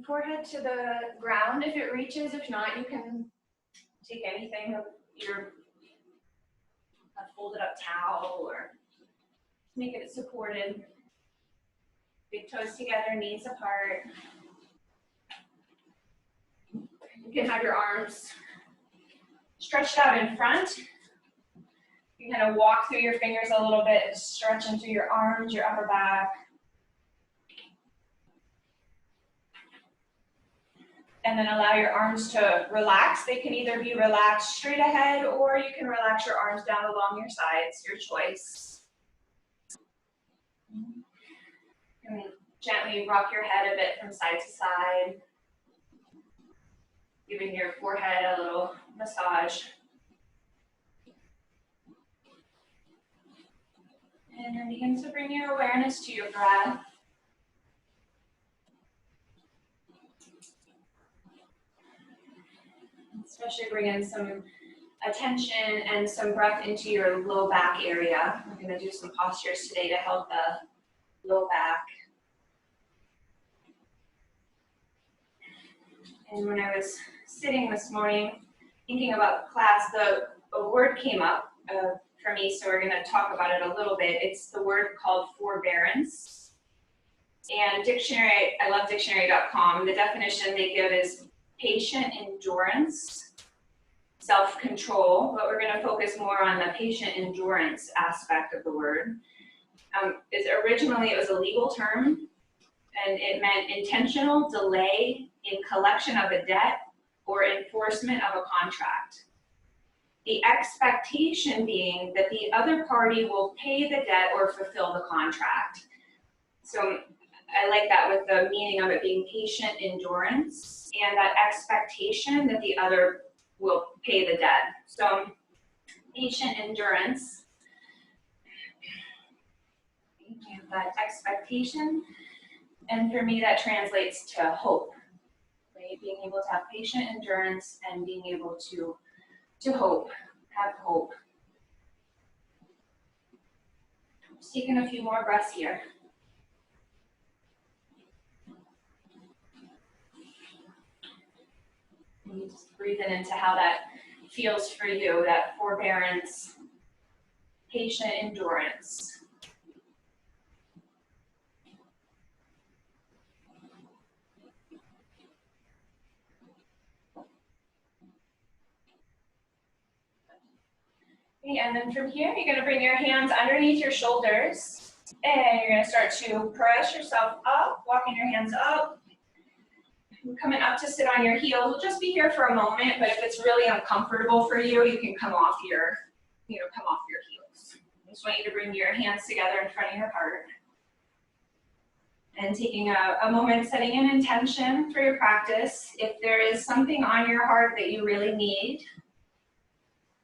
Forehead to the ground if it reaches. If not, you can take anything, your a folded up towel, or make it supported. Big toes together, knees apart. You can have your arms stretched out in front. You can kind of walk through your fingers a little bit, stretch into your arms, your upper back. And then allow your arms to relax. They can either be relaxed straight ahead, or you can relax your arms down along your sides, your choice. And gently rock your head a bit from side to side, giving your forehead a little massage. And then begin to bring your awareness to your breath. Especially bring in some attention and some breath into your low back area. We're going to do some postures today to help the low back. And when I was sitting this morning thinking about class, a word came up for me, so we're going to talk about it a little bit. It's the word called forbearance. And dictionary, I love dictionary.com. The definition they give is patient endurance, self-control, but we're going to focus more on the patient endurance aspect of the word. Originally, it was a legal term, and it meant intentional delay in collection of a debt or enforcement of a contract. The expectation being that the other party will pay the debt or fulfill the contract. So I like that, with the meaning of it being patient endurance and that expectation that the other will pay the debt. So patient endurance, that expectation, and for me that translates to hope, right? Being able to have patient endurance and being able to hope, have hope. Just taking a few more breaths here. And just breathing into how that feels for you, that forbearance, patient endurance. Okay, and then from here, you're going to bring your hands underneath your shoulders, and you're going to start to press yourself up, walking your hands up. Coming up to sit on your heels. We'll just be here for a moment, but if it's really uncomfortable for you, you can come off your heels. I just want you to bring your hands together in front of your heart. And taking a moment, setting an intention for your practice. If there is something on your heart that you really need,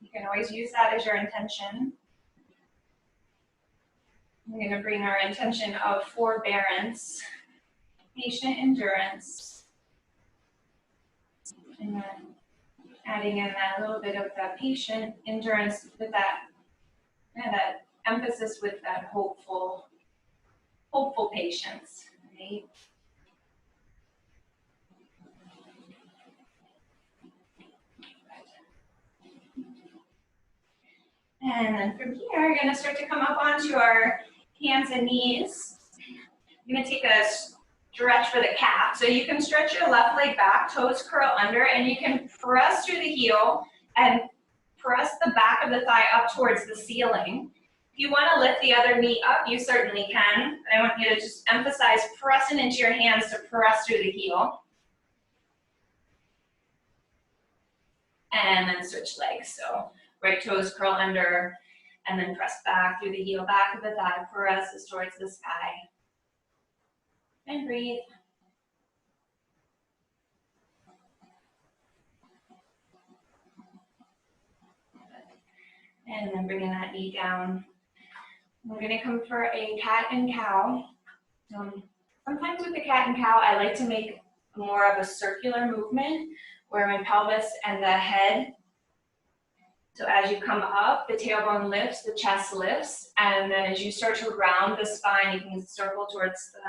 you can always use that as your intention. We're going to bring our intention of forbearance, patient endurance, and then adding in that little bit of that patient endurance with that, and that emphasis with that hopeful patience, right? And then from here, you're going to start to come up onto our hands and knees. You're going to take a stretch for the calf. So you can stretch your left leg back, toes curl under, and you can press through the heel and press the back of the thigh up towards the ceiling. If you want to lift the other knee up, you certainly can. I want you to just emphasize pressing into your hands to press through the heel. And then switch legs. So right toes curl under, and then press back through the heel, back of the thigh, presses towards the sky. And breathe. And then bringing that knee down. We're going to come for a cat and cow. Sometimes with the cat and cow, I like to make more of a circular movement where my pelvis and the head, so as you come up, the tailbone lifts, the chest lifts, and then as you start to round the spine, you can circle towards the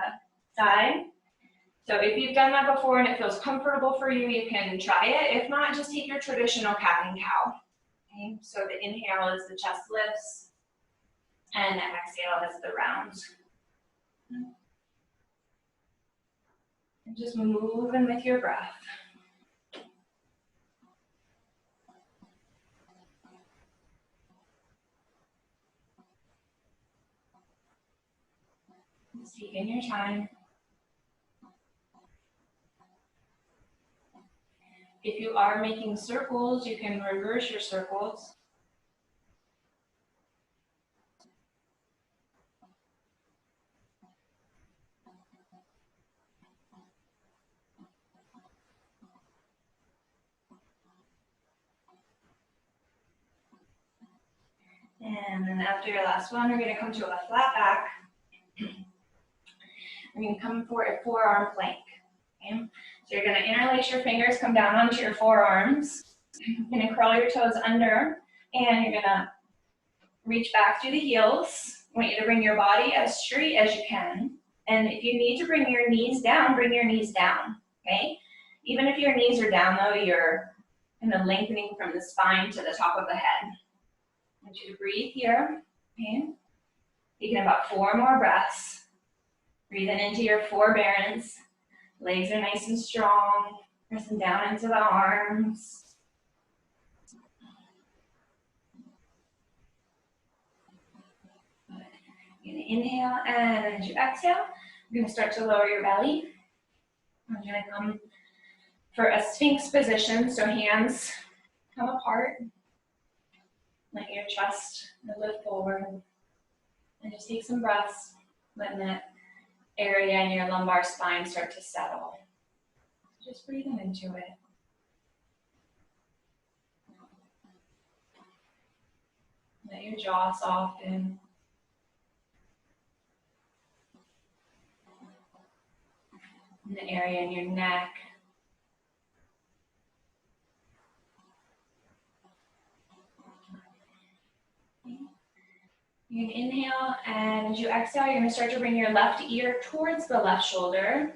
side. So if you've done that before and it feels comfortable for you, you can try it. If not, just take your traditional cat and cow. Okay, so the inhale is the chest lifts, and the exhale is the rounds. And just moving with your breath. Just taking your time. If you are making circles, you can reverse your circles. And then after your last one, we're going to come to a flat back. We're going to come for a forearm plank. Okay? So you're going to interlace your fingers, come down onto your forearms. You're going to curl your toes under, and you're going to reach back through the heels. I want you to bring your body as straight as you can. And if you need to bring your knees down, bring your knees down. Okay? Even if your knees are down, though, you're kind of lengthening from the spine to the top of the head. I want you to breathe here. Okay? Taking about 4 more breaths. Breathing into your forbearance. Legs are nice and strong. Pressing down into the arms. You're going to inhale, and as you exhale, you're going to start to lower your belly. I'm going to come for a sphinx position, so hands come apart. Let your chest lift forward. And just take some breaths, letting that area in your lumbar spine start to settle. Just breathing into it. Let your jaw soften. And the area in your neck. You can inhale, and as you exhale, you're going to start to bring your left ear towards the left shoulder.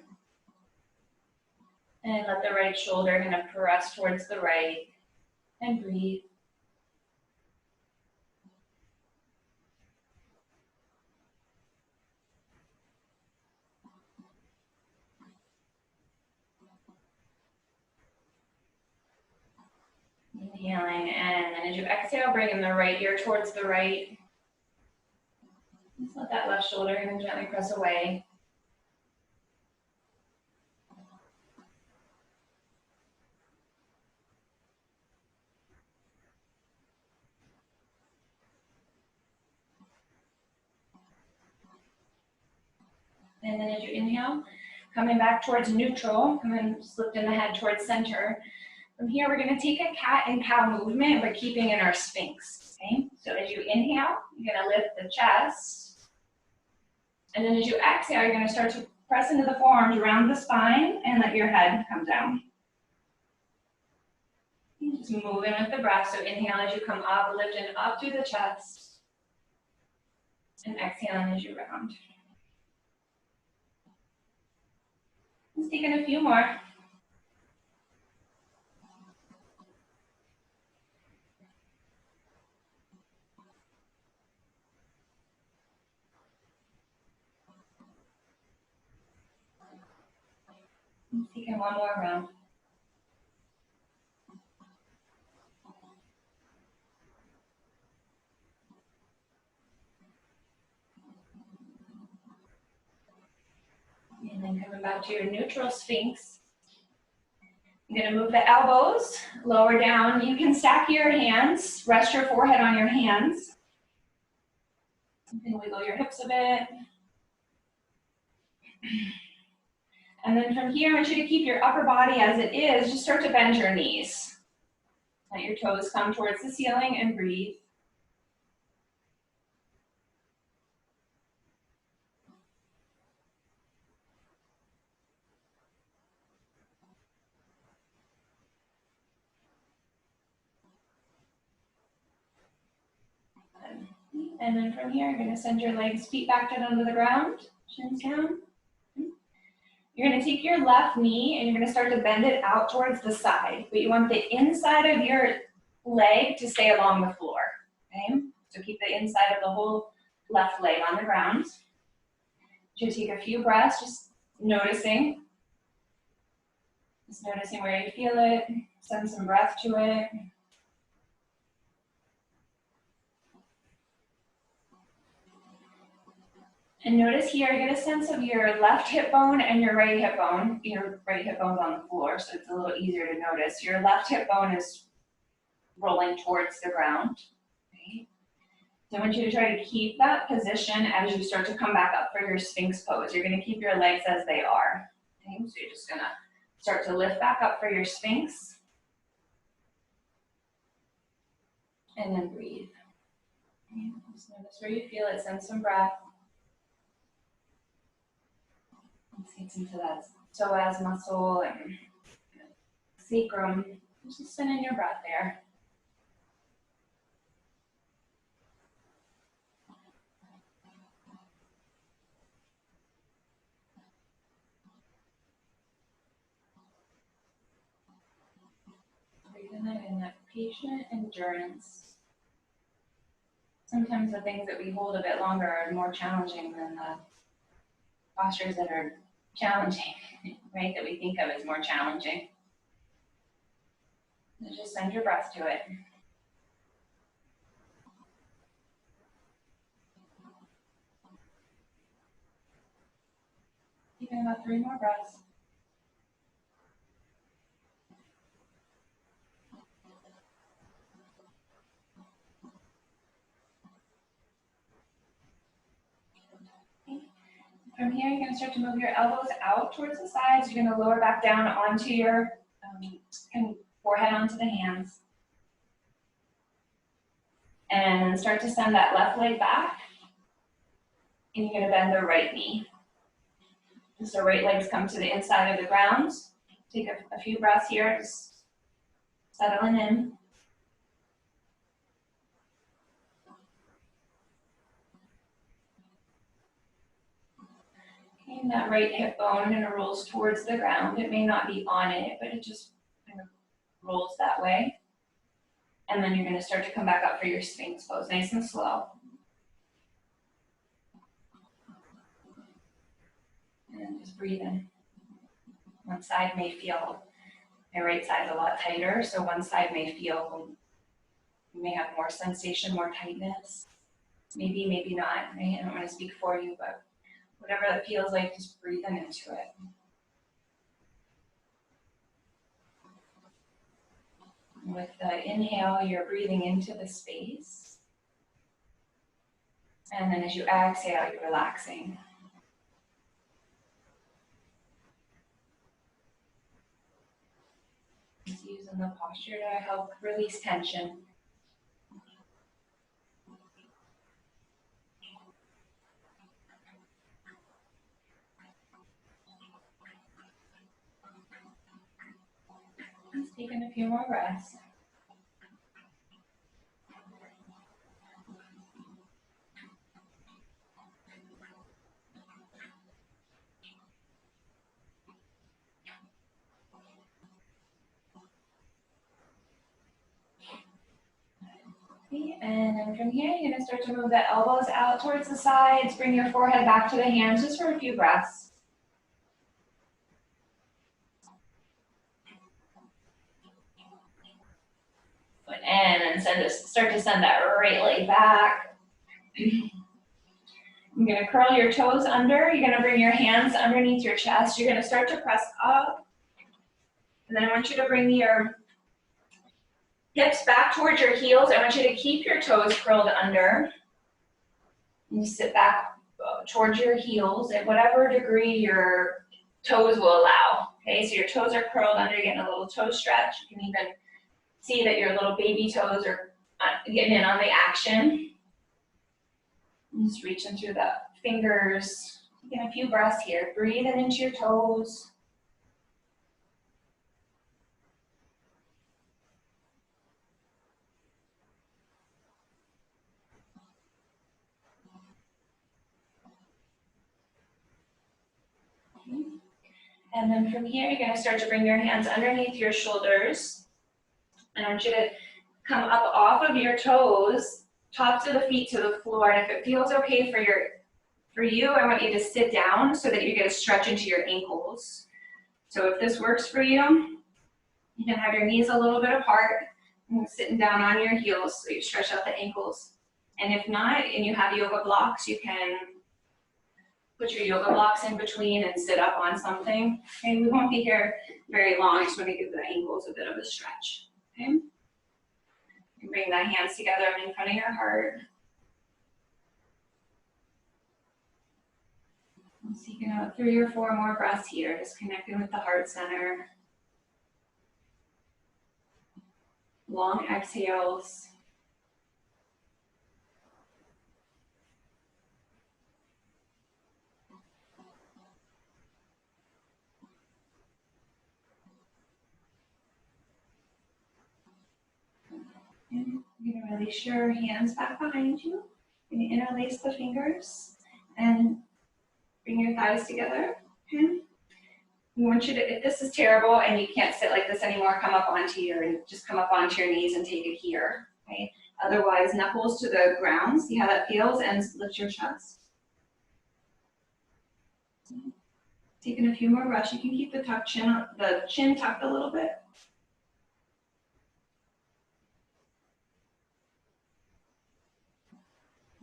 And let the right shoulder kind of press towards the right. And breathe. Inhaling, and then as you exhale, bringing the right ear towards the right. Just let that left shoulder kind of gently press away. And then as you inhale, coming back towards neutral, come and lifting the head towards center. From here, we're going to take a cat and cow movement, but keeping in our sphinx. Okay? So as you inhale, you're going to lift the chest. And then as you exhale, you're going to start to press into the forearms around the spine and let your head come down. Just moving with the breath. So inhale as you come up, lifting up through the chest. And exhaling as you round. Just taking a few more. Taking one more round. And then coming back to your neutral sphinx. I'm going to move the elbows, lower down. You can stack your hands, rest your forehead on your hands. You can wiggle your hips a bit. And then from here, I want you to keep your upper body as it is. Just start to bend your knees. Let your toes come towards the ceiling and breathe. And then from here, you're going to send your legs, feet back down onto the ground, shins down. You're You're gonna take your left knee and you're gonna start to bend it out towards the side, but you want the inside of your leg to stay along the floor, okay? So keep the inside of the whole left leg on the ground. Just take a few breaths, just noticing where you feel it, send some breath to it. And notice here, get a sense of your left hip bone and your right hip bone. Your right hip bone's on the floor, so it's a little easier to notice. Your left hip bone is rolling towards the ground. Okay. So I want you to try to keep that position as you start to come back up for your Sphinx pose. You're gonna keep your legs as they are. Okay, so you're just gonna start to lift back up for your Sphinx. And then breathe. Okay. Just notice where you feel it, send some breath. Let's get into that psoas muscle and sacrum. Just send in your breath there. Breathing it in, that patient endurance. Sometimes the things that we hold a bit longer are more challenging than the postures that are challenging, right? That we think of as more challenging. So just send your breath to it. Even about 3 more breaths. Okay. From here, you're going to start to move your elbows out towards the sides. You're going to lower back down onto your forehead onto the hands. And start to send that left leg back. And you're going to bend the right knee. So right legs come to the inside of the ground. Take a few breaths here, just settling in. Okay, and that right hip bone kind of rolls towards the ground. It may not be on it, but it just kind of rolls that way. And then you're going to start to come back up for your Sphinx pose, nice and slow. And then just breathe in. One side may feel, my right side's a lot tighter, so one side may feel, you may have more sensation, more tightness. Maybe, maybe not, right? I don't want to speak for you, but whatever that feels like, just breathing into it. With the inhale, you're breathing into the space. And then as you exhale, you're relaxing. Just using the posture to help release tension. Just taking a few more breaths. Okay, and then from here, you're going to start to move the elbows out towards the sides. Bring your forehead back to the hands just for a few breaths. Foot in and start to send that right leg back. You're going to curl your toes under. You're going to bring your hands underneath your chest. You're going to start to press up. And then I want you to bring your hips back towards your heels. I want you to keep your toes curled under. You sit back towards your heels at whatever degree your toes will allow. Okay, so your toes are curled under, you're getting a little toe stretch. You can even see that your little baby toes are getting in on the action. Just reaching through the fingers. Taking a few breaths here. Breathing into your toes. Okay. And then from here, you're gonna start to bring your hands underneath your shoulders. And I want you to come up off of your toes, tops of the feet to the floor. And if it feels okay for you, I want you to sit down so that you get a stretch into your ankles. So if this works for you, you can have your knees a little bit apart and sitting down on your heels so you stretch out the ankles. And if not, and you have yoga blocks, you can put your yoga blocks in between and sit up on something. Okay, we won't be here very long. I just want to give the ankles a bit of a stretch. Okay, you bring the hands together in front of your heart. So you can have 3 or 4 more breaths here, just connecting with the heart center. Long exhales. And you're going to release your hands back behind you. You're going to interlace the fingers and bring your thighs together. Okay. We want you to, if this is terrible and you can't sit like this anymore, come up onto your knees and take it here. Okay. Otherwise, knuckles to the ground. See how that feels, and lift your chest. Taking a few more breaths. You can keep the chin tucked a little bit.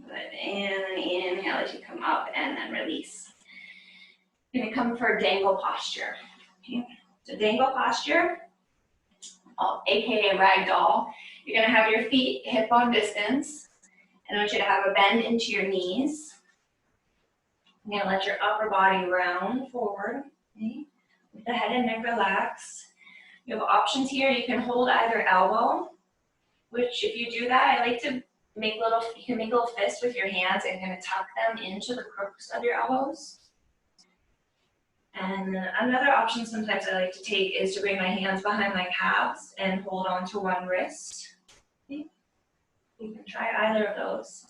Good. And then inhale as you come up, and then release. You're going to come for dangle posture. Okay. So dangle posture, aka ragdoll. You're going to have your feet hip bone distance, and I want you to have a bend into your knees. You're going to let your upper body round forward. Okay. With the head and neck relax. You have options here. You can hold either elbow, which if you do that, I like to you can make little fists with your hands and kind of tuck them into the crooks of your elbows. And another option sometimes I like to take is to bring my hands behind my calves and hold on to one wrist. Okay. You can try either of those.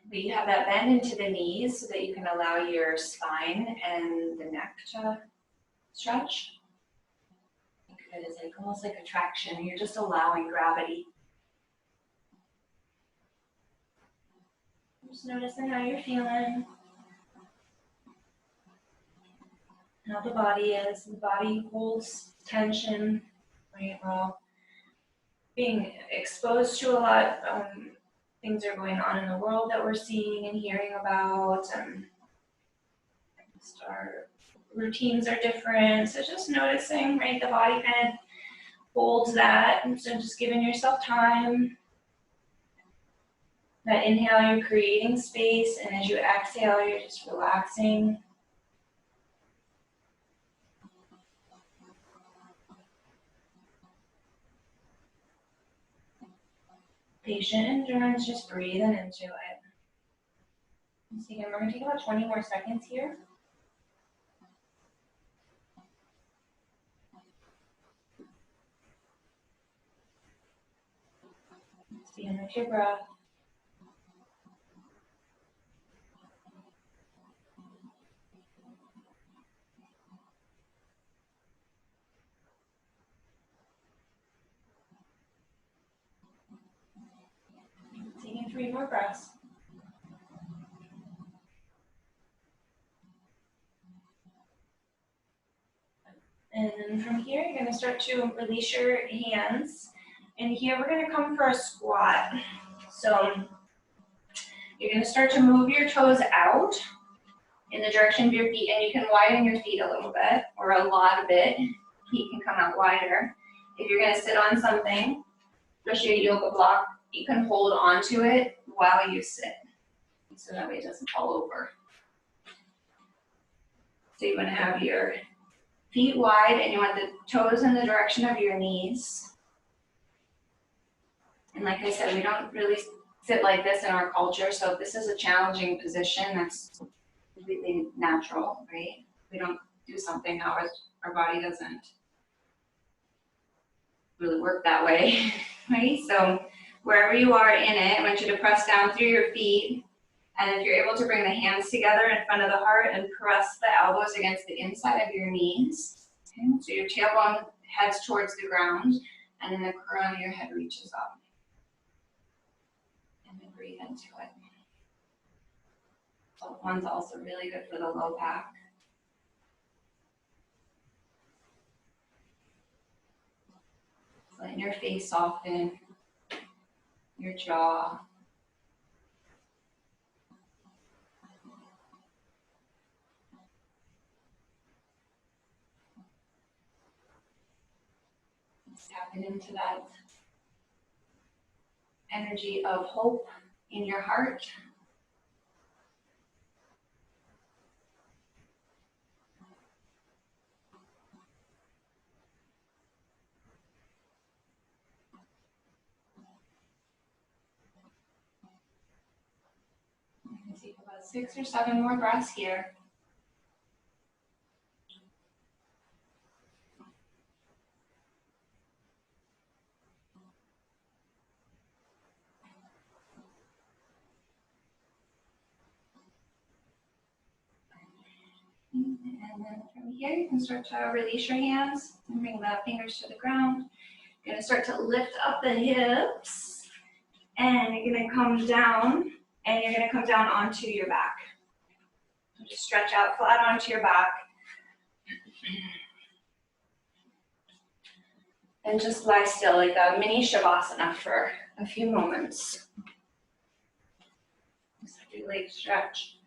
But you have that bend into the knees so that you can allow your spine and the neck to stretch. Think of it as almost like a traction. You're just allowing gravity. Just noticing how you're feeling. How the body is. The body holds tension. Right? Well, being exposed to a lot things are going on in the world that we're seeing and hearing about. Our routines are different. So just noticing, right? The body kind of holds that. And so just giving yourself time. That inhale, you're creating space. And as you exhale, you're just relaxing. Patient endurance, just breathing into it. So again, we're going to take about 20 more seconds here. Let's begin with your breath. Taking 3 more breaths. And then from here, you're going to start to release your hands. And here we're going to come for a squat. So you're going to start to move your toes out in the direction of your feet. And you can widen your feet a little bit or a lot of it. Feet can come out wider. If you're going to sit on something, especially a yoga block, you can hold onto it while you sit. So that way it doesn't fall over. So you want to have your feet wide and you want the toes in the direction of your knees. And like I said, we don't really sit like this in our culture. So if this is a challenging position, that's completely natural, right? We don't do something how our body doesn't really work that way, right? So wherever you are in it, I want you to press down through your feet And if you're able to bring the hands together in front of the heart and press the elbows against the inside of your knees. Okay? So your tailbone heads towards the ground, and then the crown of your head reaches up. And then breathe into it. So one's also really good for the low back. Letting your face soften, your jaw. Tapping into that energy of hope in your heart. Take about 6 or 7 more breaths here. And then from here, you can start to release your hands and bring the fingers to the ground. You're gonna start to lift up the hips, and you're gonna come down, and you're gonna come down onto your back. Just stretch out flat onto your back. And just lie still like a mini shavasana for a few moments. Just let your legs stretch.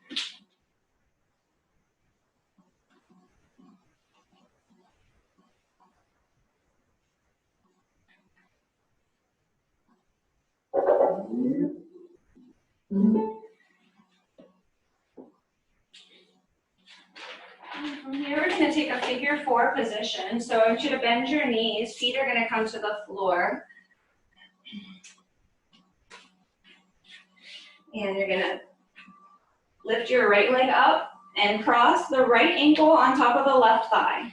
From here, we're going to take a figure 4 position. So I want you to bend your knees. Feet are going to come to the floor. And you're going to lift your right leg up and cross the right ankle on top of the left thigh.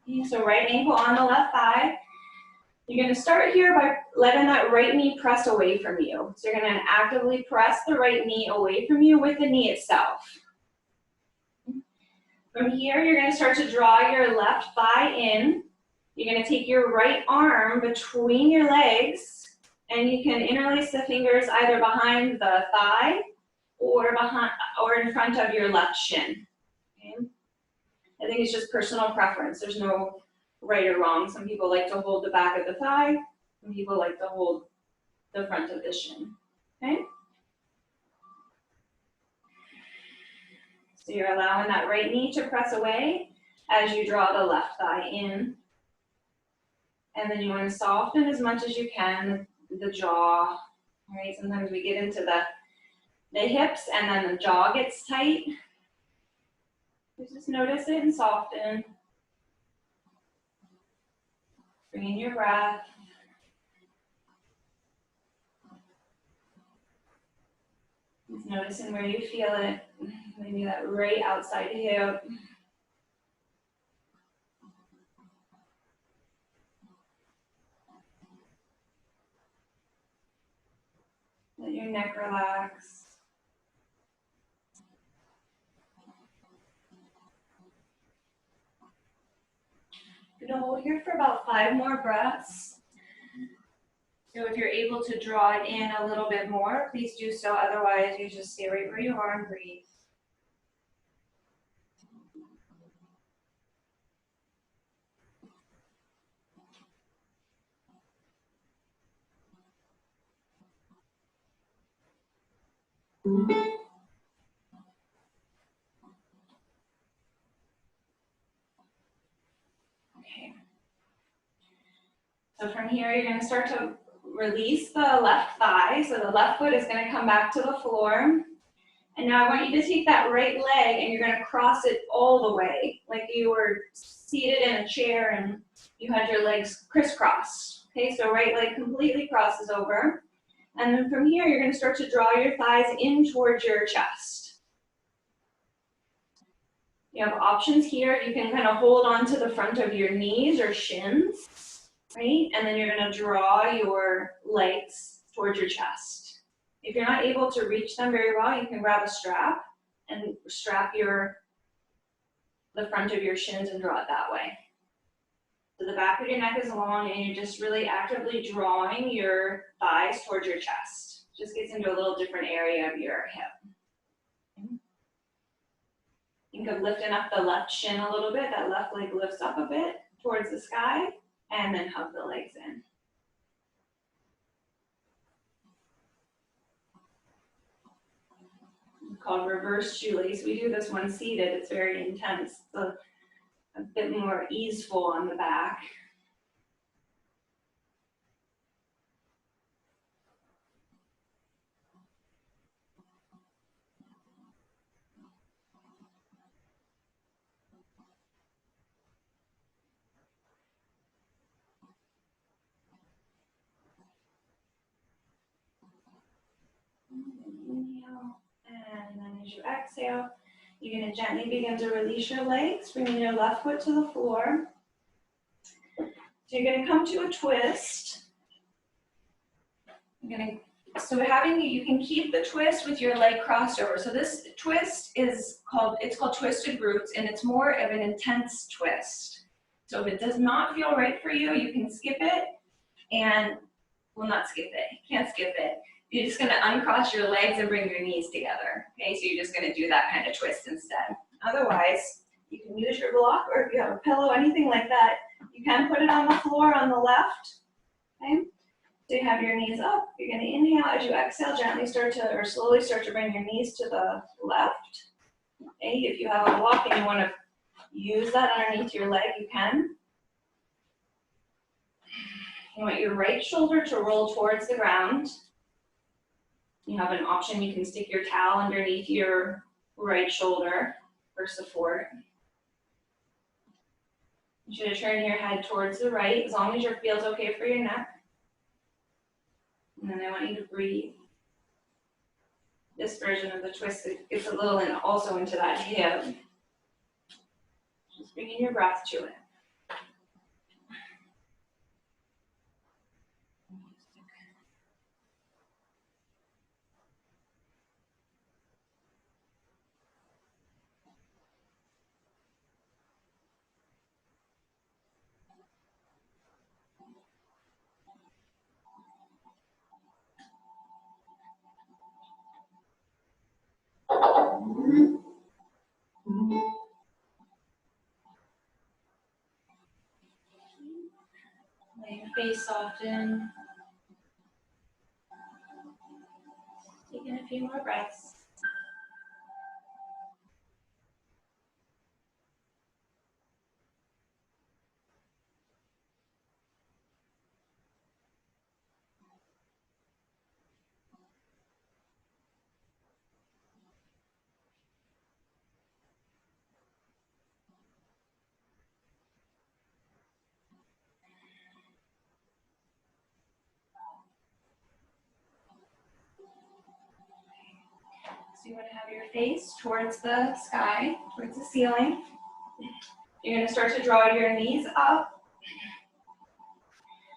Okay, so right ankle on the left thigh. You're going to start here by letting that right knee press away from you. So you're going to actively press the right knee away from you with the knee itself. From here, you're going to start to draw your left thigh in. You're going to take your right arm between your legs, and you can interlace the fingers either behind the thigh or in front of your left shin. Okay? I think it's just personal preference. There's no right or wrong. Some people like to hold the back of the thigh. Some people like to hold the front of the shin. Okay? So you're allowing that right knee to press away as you draw the left thigh in. And then you want to soften as much as you can the jaw. All right, sometimes we get into the hips and then the jaw gets tight. Just notice it and soften. Bring in your breath. Just noticing where you feel it. Maybe that right outside hip. Let your neck relax. You're gonna hold here for about 5 more breaths. So if you're able to draw it in a little bit more, please do so. Otherwise, you just stay right where you are and breathe. Okay. So from here, you're going to start to release the left thigh. So the left foot is going to come back to the floor. And now I want you to take that right leg and you're going to cross it all the way, like you were seated in a chair and you had your legs crisscrossed. Okay, so right leg completely crosses over. And then from here, you're going to start to draw your thighs in towards your chest. You have options here. You can kind of hold on to the front of your knees or shins, right? And then you're going to draw your legs towards your chest. If you're not able to reach them very well, you can grab a strap and strap the front of your shins and draw it that way. So the back of your neck is long and you're just really actively drawing your thighs towards your chest. Just gets into a little different area of your hip. Think of lifting up the left shin a little bit. That left leg lifts up a bit towards the sky, and then hug the legs in. It's called reverse shoelace. We do this one seated. It's very intense. So a bit more easeful on the back. Inhale, and then as you exhale, you're going to gently begin to release your legs, bringing your left foot to the floor. So you're going to come to a twist. You can keep the twist with your leg crossed over. So this twist is called twisted roots, and it's more of an intense twist. So if it does not feel right for you, you can skip it not skip it, you can't skip it. You're just gonna uncross your legs and bring your knees together. Okay, so you're just gonna do that kind of twist instead. Otherwise, you can use your block, or if you have a pillow, anything like that, you can put it on the floor on the left. Okay, so you have your knees up. You're gonna inhale. As you exhale, slowly start to bring your knees to the left. Okay, if you have a block and you wanna use that underneath your leg, you can. You want your right shoulder to roll towards the ground. You have an option, you can stick your towel underneath your right shoulder for support. You should turn your head towards the right, as long as it feels okay for your neck. And then I want you to breathe. This version of the twist gets a little in also into that hip. Just bringing your breath to it. Let your face soften. Taking a few more breaths. So you want to have your face towards the sky, towards the ceiling. You're going to start to draw your knees up.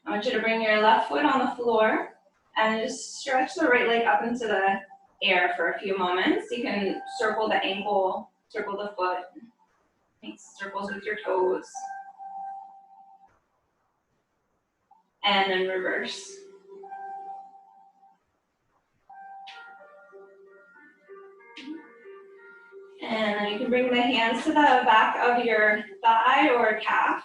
I want you to bring your left foot on the floor and just stretch the right leg up into the air for a few moments. You can circle the ankle, circle the foot, make circles with your toes. And then reverse. And then you can bring the hands to the back of your thigh or calf.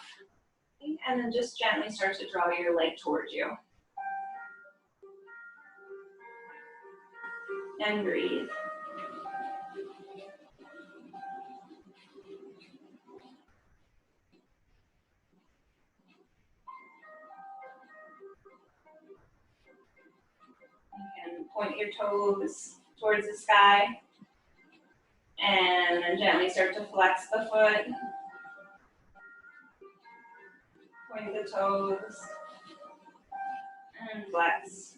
And then just gently start to draw your leg towards you. And breathe. You can point your toes towards the sky. And then gently start to flex the foot. Point the toes. And flex.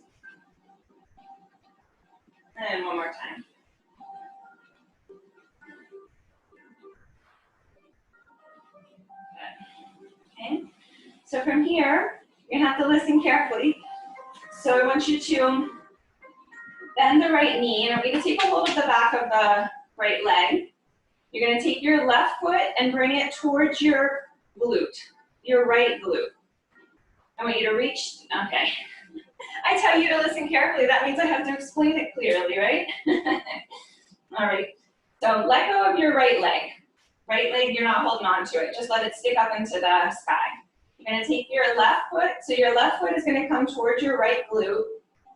And one more time. Okay. So from here, you're gonna have to listen carefully. So I want you to bend the right knee, and I'm going to take a hold of the back of the right leg. You're going to take your left foot and bring it towards your glute, your right glute. I want you to reach, okay. I tell you to listen carefully, that means I have to explain it clearly, right? All right, so let go of your right leg. Right leg, you're not holding on to it, just let it stick up into the sky. You're gonna take your left foot, so your left foot is gonna come towards your right glute.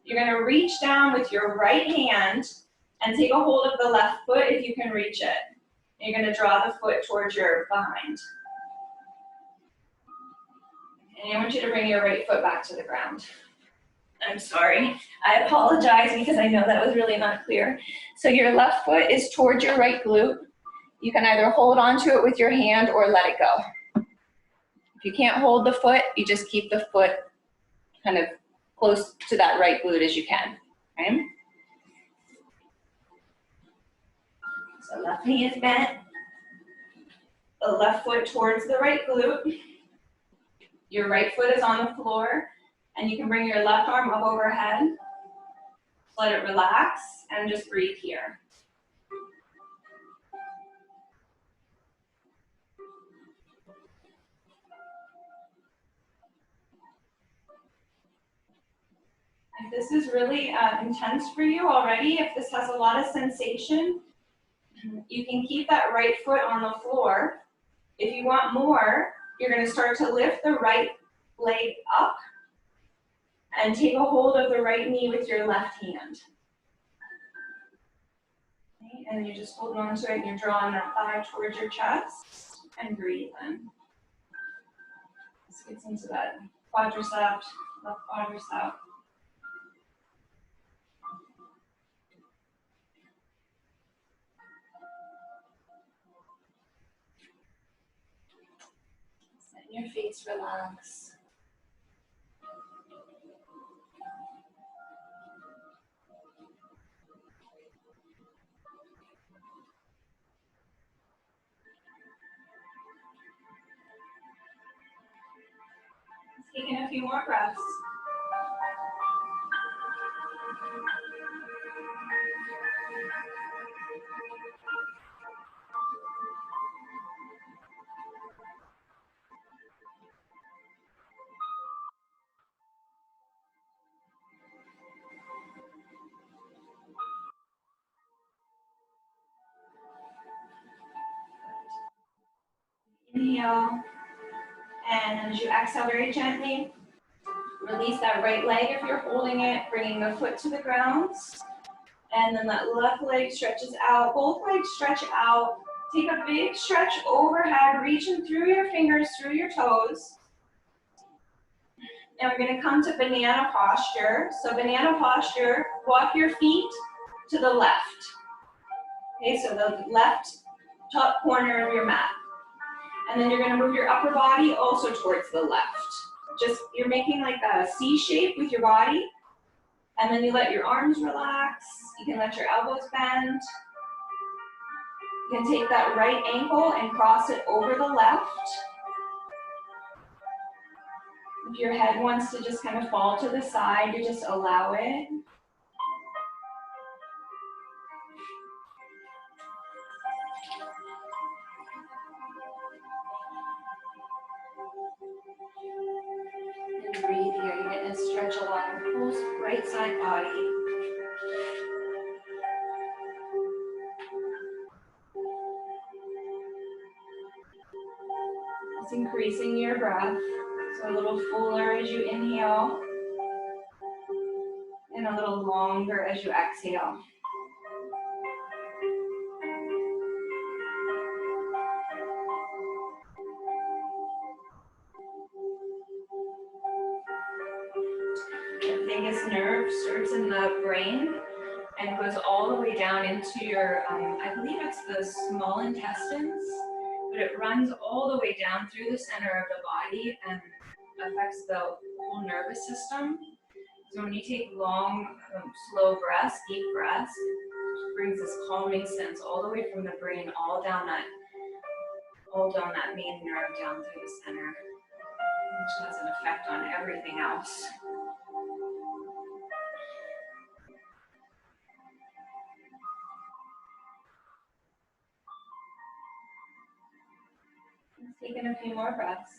You're gonna reach down with your right hand and take a hold of the left foot if you can reach it. And you're gonna draw the foot towards your behind. And I want you to bring your right foot back to the ground. I'm sorry, I apologize because I know that was really not clear. So your left foot is towards your right glute. You can either hold onto it with your hand or let it go. If you can't hold the foot, you just keep the foot kind of close to that right glute as you can, okay? So left knee is bent, the left foot towards the right glute. Your right foot is on the floor, and you can bring your left arm up overhead. Let it relax, and just breathe here. If this is really intense for you already, if this has a lot of sensation, you can keep that right foot on the floor. If you want more, you're going to start to lift the right leg up and take a hold of the right knee with your left hand. Okay, and you're just holding on to it and you're drawing that thigh towards your chest and breathe in. This gets into that quadricep, left quadricep. Let your face relax. Taking a few more breaths. Inhale, and as you exhale very gently, release that right leg if you're holding it, bringing the foot to the ground. And then that left leg stretches out, both legs stretch out. Take a big stretch overhead, reaching through your fingers, through your toes. And we're gonna come to banana posture. So banana posture, walk your feet to the left. Okay, so the left top corner of your mat. And then you're gonna move your upper body also towards the left. Just, you're making like a C shape with your body. And then you let your arms relax. You can let your elbows bend. You can take that right ankle and cross it over the left. If your head wants to just kind of fall to the side, you just allow it. And breathe here. You're going to stretch along the whole right side body. Just increasing your breath. So a little fuller as you inhale. And a little longer as you exhale. The vagus nerve starts in the brain and goes all the way down into your, I believe it's the small intestines, but it runs all the way down through the center of the body and affects the whole nervous system. So when you take long, slow breaths, deep breaths, it brings this calming sense all the way from the brain, all down that main nerve down through the center, which has an effect on everything else. Taking a few more breaths.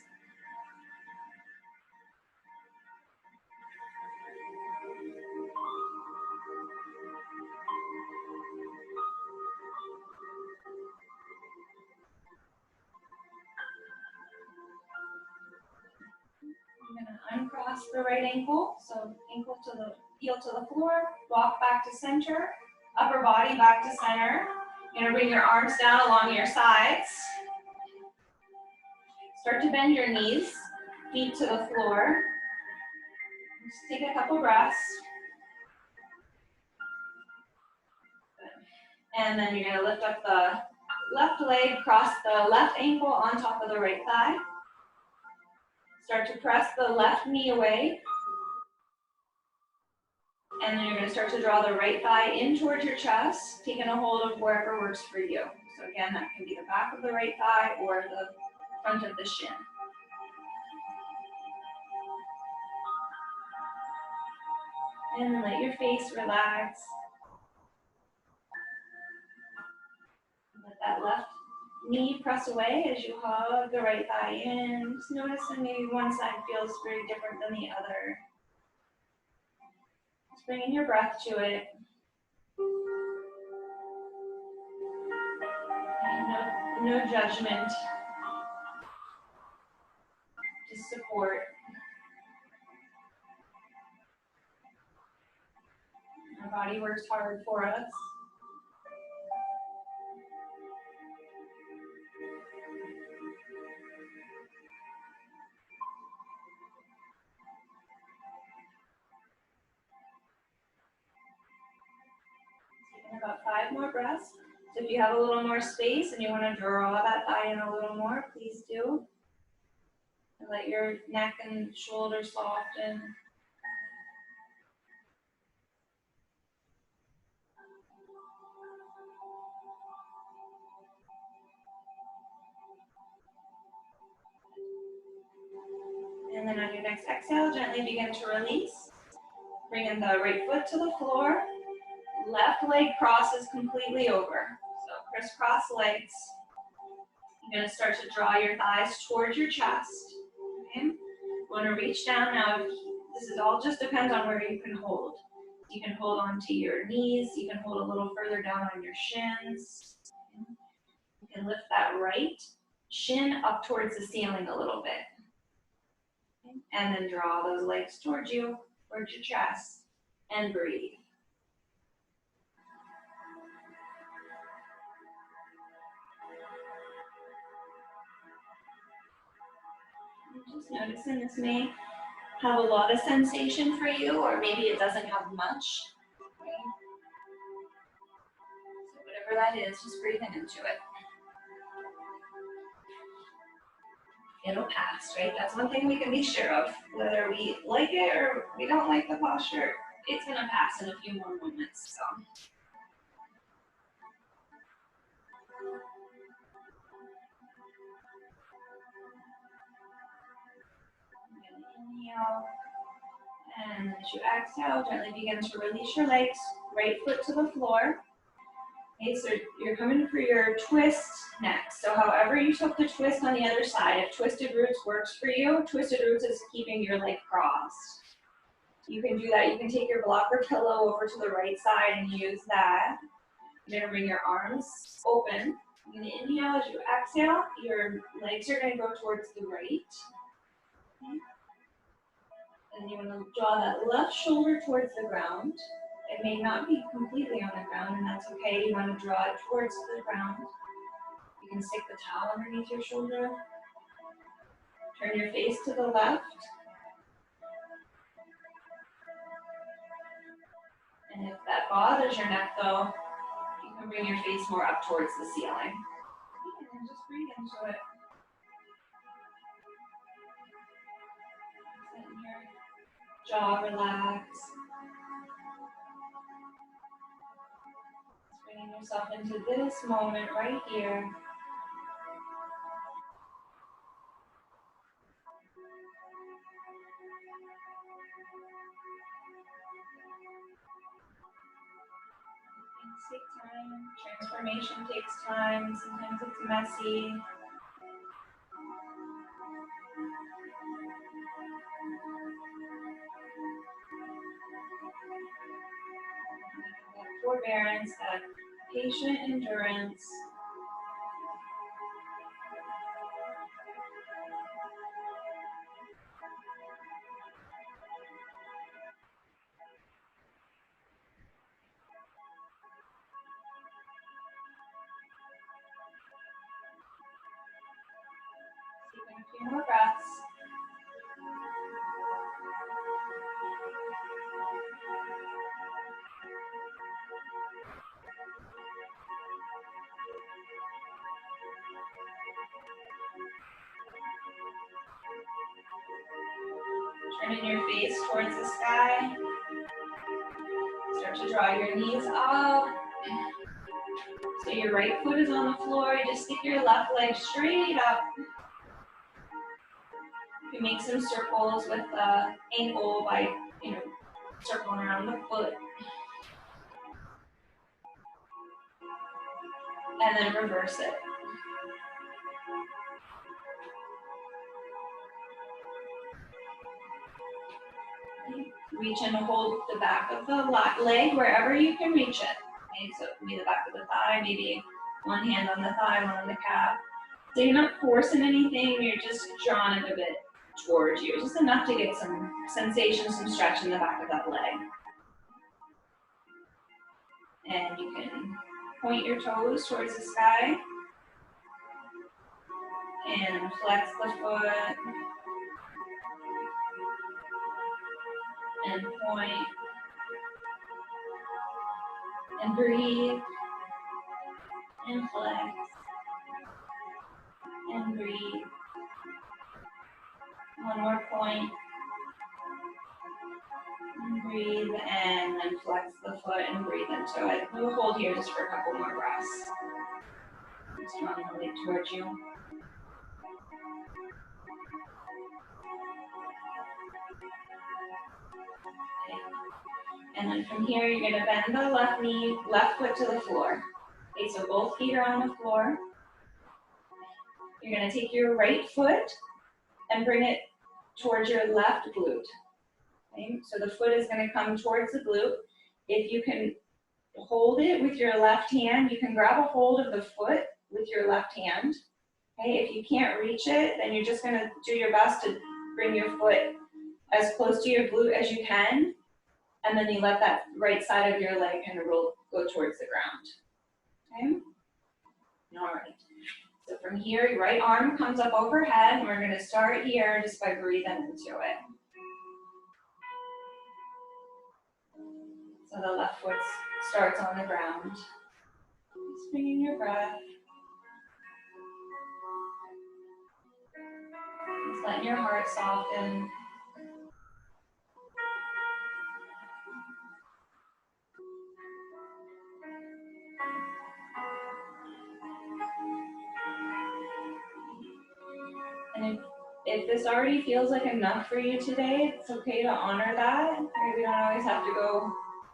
I'm going to uncross the right ankle, so ankle to the heel to the floor, walk back to center, upper body back to center. You're going to bring your arms down along your sides. Start to bend your knees, feet to the floor. Just take a couple breaths. And then you're going to lift up the left leg, cross the left ankle on top of the right thigh. Start to press the left knee away. And then you're going to start to draw the right thigh in towards your chest, taking a hold of wherever works for you. So again, that can be the back of the right thigh or the front of the shin. And then let your face relax. Let that left knee press away as you hug the right thigh in. Just notice that maybe one side feels very different than the other. Just bringing your breath to it. And no judgment. Just support. Our body works hard for us. Taking about 5 more breaths. So if you have a little more space and you want to draw that thigh in a little more, please do. And let your neck and shoulders soften. And then on your next exhale, gently begin to release. Bring in the right foot to the floor. Left leg crosses completely over. So crisscross legs. You're going to start to draw your thighs towards your chest. Okay? You want to reach down now. This is all just depends on where you can hold. You can hold onto your knees. You can hold a little further down on your shins. You can lift that right shin up towards the ceiling a little bit. Okay? And then draw those legs towards you, towards your chest, and breathe. Just noticing this may have a lot of sensation for you, or maybe it doesn't have much. Okay. So whatever that is, just breathing into it. It'll pass, right? That's one thing we can be sure of. Whether we like it or we don't like the posture, it's gonna pass in a few more moments. So. Inhale. And as you exhale, gently begin to release your legs, right foot to the floor. Okay, so you're coming for your twist next. So however you took the twist on the other side, if twisted roots works for you, twisted roots is keeping your leg crossed. You can do that. You can take your blocker pillow over to the right side and use that. You're gonna bring your arms open. You're gonna inhale. As you exhale, your legs are gonna go towards the right. Okay. And you wanna draw that left shoulder towards the ground. It may not be completely on the ground, and that's okay. You want to draw it towards the ground. You can stick the towel underneath your shoulder. Turn your face to the left. And if that bothers your neck, though, you can bring your face more up towards the ceiling. And just breathe into it. Letting your jaw relax. Bringing yourself into this moment right here. Things take time. Transformation takes time. Sometimes it's messy. forbearance, that patient endurance. Taking a few more breaths. Turning your face towards the sky. Start to draw your knees up. So your right foot is on the floor. Just stick your left leg straight up. You can make some circles with the ankle by, circling around the foot. And then reverse it. Reach and hold the back of the leg wherever you can reach it. Okay, so it can be the back of the thigh, maybe one hand on the thigh, one on the calf. So you're not forcing anything, you're just drawing it a bit towards you, just enough to get some sensation, some stretch in the back of that leg. And you can point your toes towards the sky and flex the foot and point and breathe and flex and breathe. One more point and breathe, and then flex the foot and breathe into it. We'll hold here just for a couple more breaths. Just draw the leg towards you. Okay. And then from here, you're going to bend the left knee, left foot to the floor. Okay, so both feet are on the floor. You're going to take your right foot and bring it towards your left glute. Okay, so the foot is going to come towards the glute. If you can hold it with your left hand, you can grab a hold of the foot with your left hand. Okay, if you can't reach it, then you're just going to do your best to bring your foot as close to your glute as you can, and then you let that right side of your leg kind of go towards the ground. Okay? All right. So from here, your right arm comes up overhead, and we're going to start here just by breathing into it. So the left foot starts on the ground. Just bringing your breath. Just letting your heart soften. And if this already feels like enough for you today, it's okay to honor that. Right? We don't always have to go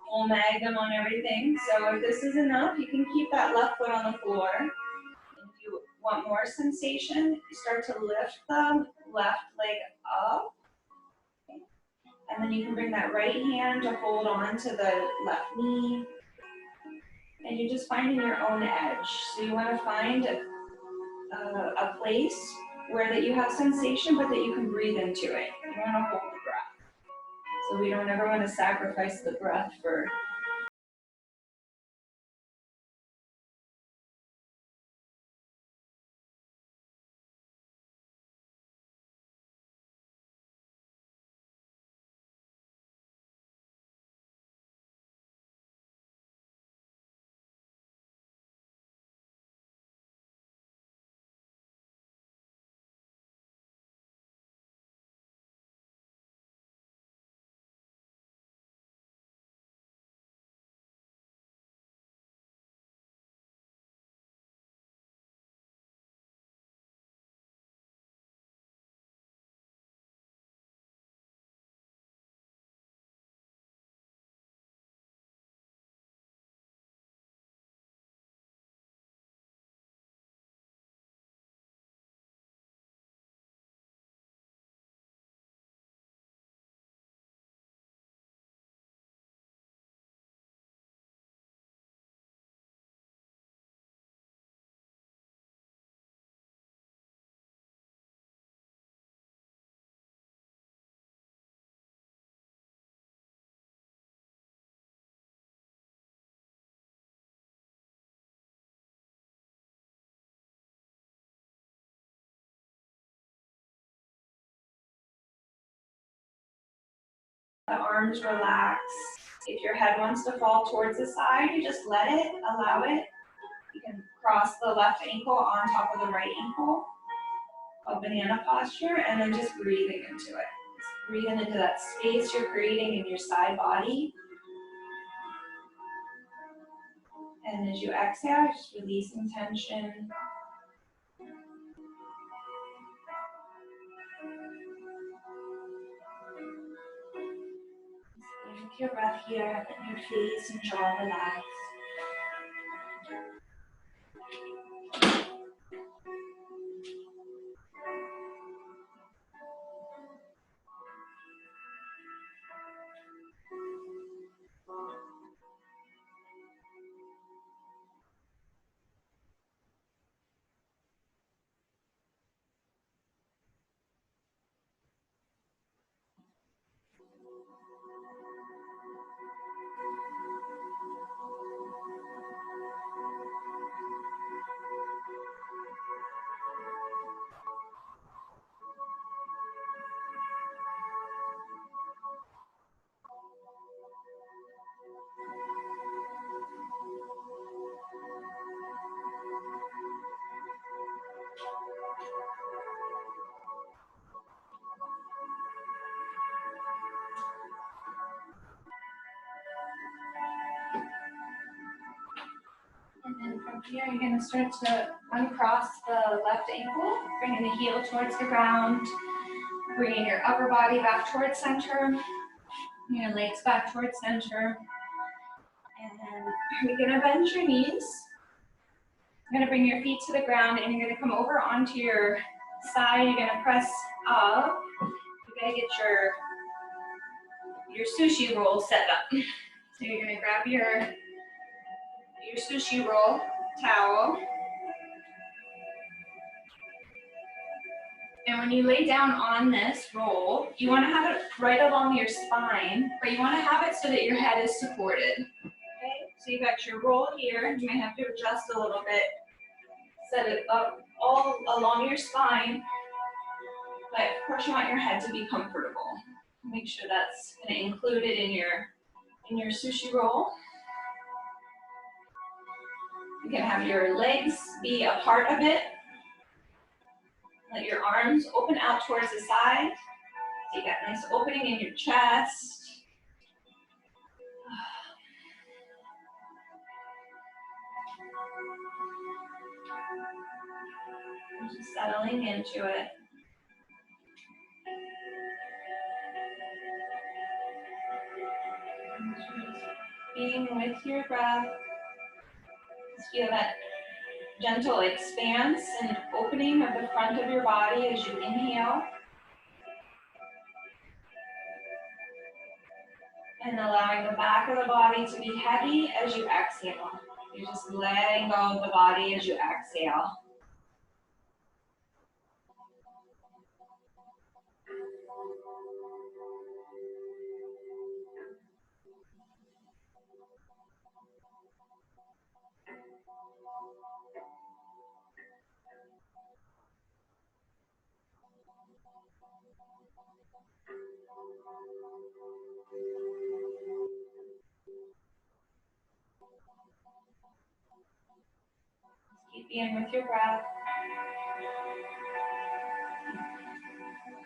full magnum on everything. So if this is enough, you can keep that left foot on the floor. If you want more sensation, you start to lift the left leg up. And then you can bring that right hand to hold on to the left knee. And you're just finding your own edge. So you want to find a place where that you have sensation, but that you can breathe into it. You want to hold the breath. So we don't ever want to sacrifice the breath for the arms relax. If your head wants to fall towards the side, you just let it, allow it. You can cross the left ankle on top of the right ankle, a banana posture, and then just breathing into it. Just breathing into that space you're creating in your side body. And as you exhale, just releasing tension. Take your breath here, let your face and jaw relax. And then from here, you're going to start to uncross the left ankle, bringing the heel towards the ground, bringing your upper body back towards center, your legs back towards center. And you're going to bend your knees. You're going to bring your feet to the ground, and you're going to come over onto your side. You're going to press up. You're going to get your sushi roll set up. So you're going to grab your sushi roll towel. And when you lay down on this roll, you want to have it right along your spine, but you want to have it so that your head is supported. Okay, so you've got your roll here. You may have to adjust a little bit. Set it up all along your spine, but of course you want your head to be comfortable. Make sure that's included in your sushi roll. You can have your legs be a part of it. Let your arms open out towards the side. So you got a nice opening in your chest. Just settling into it. Just being with your breath. Just feel that gentle expanse and opening of the front of your body as you inhale. And allowing the back of the body to be heavy as you exhale. You're just letting go of the body as you exhale. Keep being with your breath.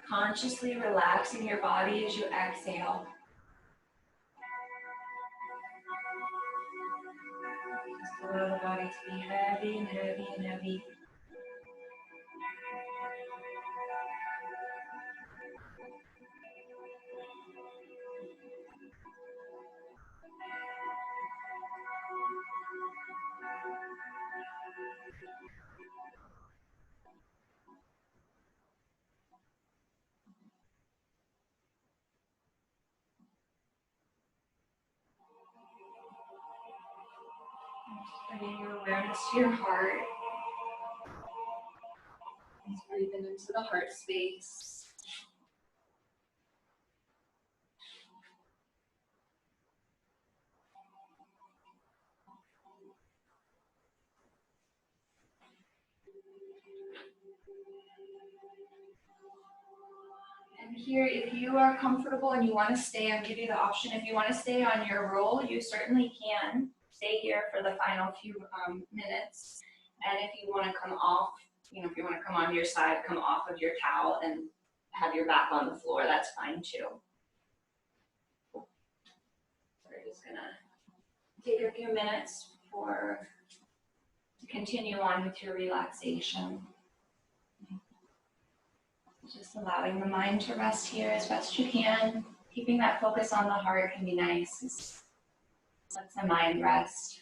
Consciously relaxing your body as you exhale. Just allow the body to be heavy and heavy and heavy. Bringing your awareness to your heart. Just breathing into the heart space. And here, if you are comfortable and you want to stay, I'll give you the option. If you want to stay on your roll, you certainly can stay here for the final few minutes. And if you want to come off, if you want to come on your side, come off of your towel and have your back on the floor, that's fine too. We're just gonna take a few minutes to continue on with your relaxation. Just allowing the mind to rest here as best you can. Keeping that focus on the heart can be nice. Let the mind rest.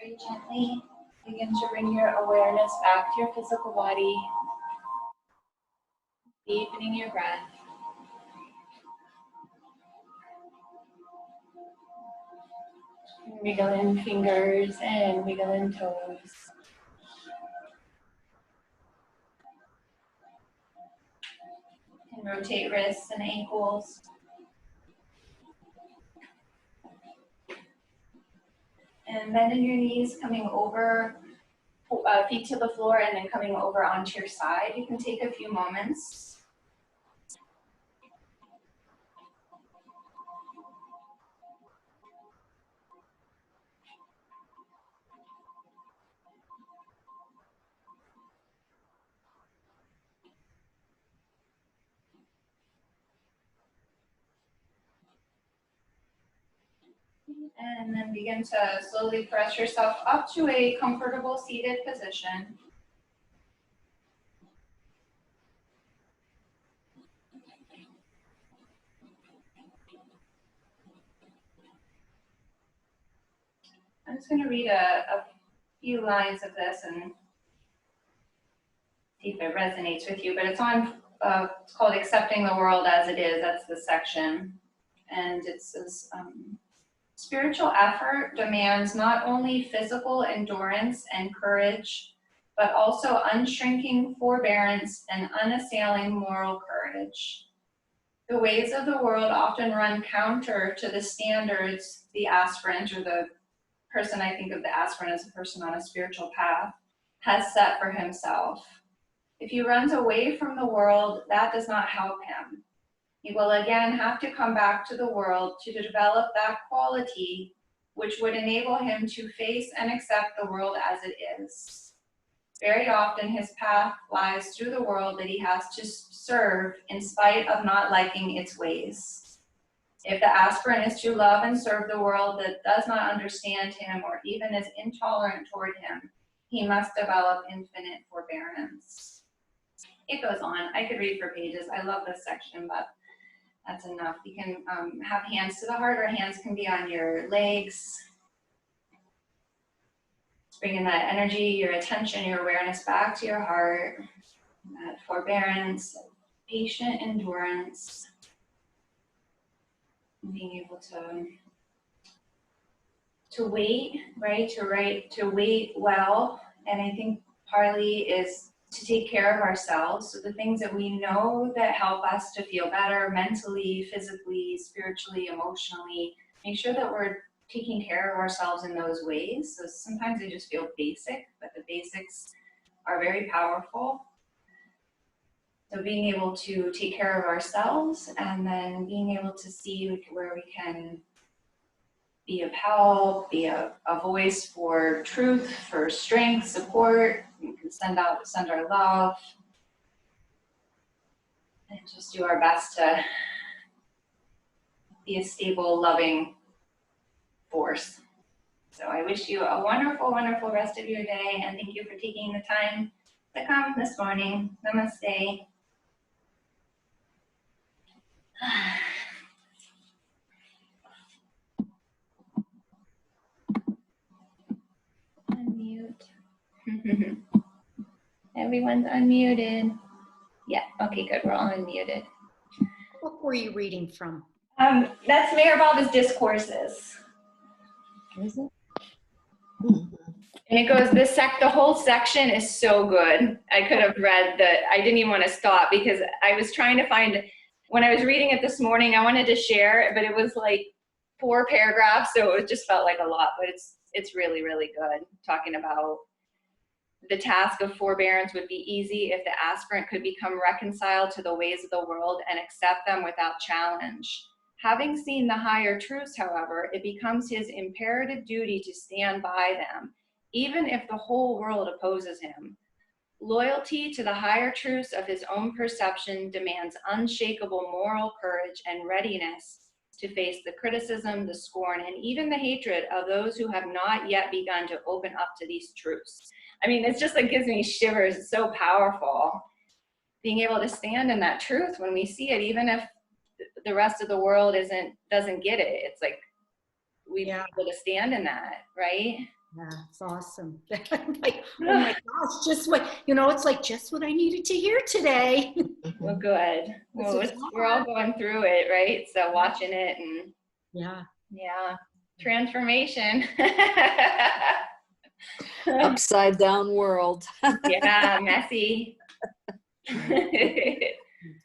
Very gently begin to bring your awareness back to your physical body, deepening your breath. Wiggling fingers and wiggling toes. And rotate wrists and ankles. And bending your knees, coming over, feet to the floor, and then coming over onto your side. You can take a few moments. And then begin to slowly press yourself up to a comfortable seated position. I'm just going to read a few lines of this and see if it resonates with you, but it's on, it's called Accepting the World as It Is. That's the section. And it says, spiritual effort demands not only physical endurance and courage, but also unshrinking forbearance and unassailing moral courage. The ways of the world often run counter to the standards the aspirant, or the person, I think of the aspirant as a person on a spiritual path, has set for himself. If he runs away from the world, that does not help him. He will again have to come back to the world to develop that quality which would enable him to face and accept the world as it is. Very often his path lies through the world that he has to serve in spite of not liking its ways. If the aspirant is to love and serve the world that does not understand him or even is intolerant toward him, he must develop infinite forbearance. It goes on. I could read for pages. I love this section, but that's enough. You can have hands to the heart, or hands can be on your legs. Just bringing that energy, your attention, your awareness back to your heart. That forbearance, patient endurance. Being able to wait, right? To wait well. And I think partly is to take care of ourselves. So the things that we know that help us to feel better mentally, physically, spiritually, emotionally, make sure that we're taking care of ourselves in those ways. So sometimes they just feel basic, but the basics are very powerful. So being able to take care of ourselves, and then being able to see where we can be of help, be a voice for truth, for strength, support. We can send our love, and just do our best to be a stable, loving force. So I wish you a wonderful, wonderful rest of your day, and thank you for taking the time to come this morning. Namaste. Unmute. Everyone's unmuted. Yeah, okay, good. We're all unmuted. What were you reading from? That's Mayor Bob's Discourses. Is it? And it goes, the whole section is so good. I could have read I didn't even want to stop because I was trying to find, when I was reading it this morning, I wanted to share, but it was like 4 paragraphs, so it just felt like a lot, but it's really, really good. Talking about the task of forbearance would be easy if the aspirant could become reconciled to the ways of the world and accept them without challenge. Having seen the higher truths, however, it becomes his imperative duty to stand by them, even if the whole world opposes him. Loyalty to the higher truths of his own perception demands unshakable moral courage and readiness to face the criticism, the scorn, and even the hatred of those who have not yet begun to open up to these truths. I mean, it's just like gives me shivers. It's so powerful. Being able to stand in that truth when we see it, even if the rest of the world doesn't get it. It's like we be able to stand in that, right? Yeah, it's awesome. I'm like, oh my gosh, just what, it's like just what I needed to hear today. Well, good. Well, we're all going through it, right? So watching it and yeah, transformation. Upside down world. Yeah, messy.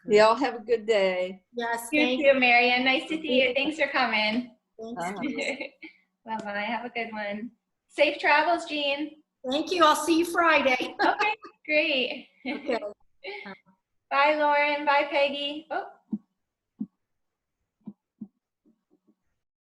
Y'all have a good day. Yes, You thank too, Marian. Nice to see you. Thanks for coming. thanks. Bye-bye. Have a good one. Safe travels, Jean. Thank you. I'll see you Friday. Okay, great. Okay. Bye, Lauren. Bye, Peggy. Oh.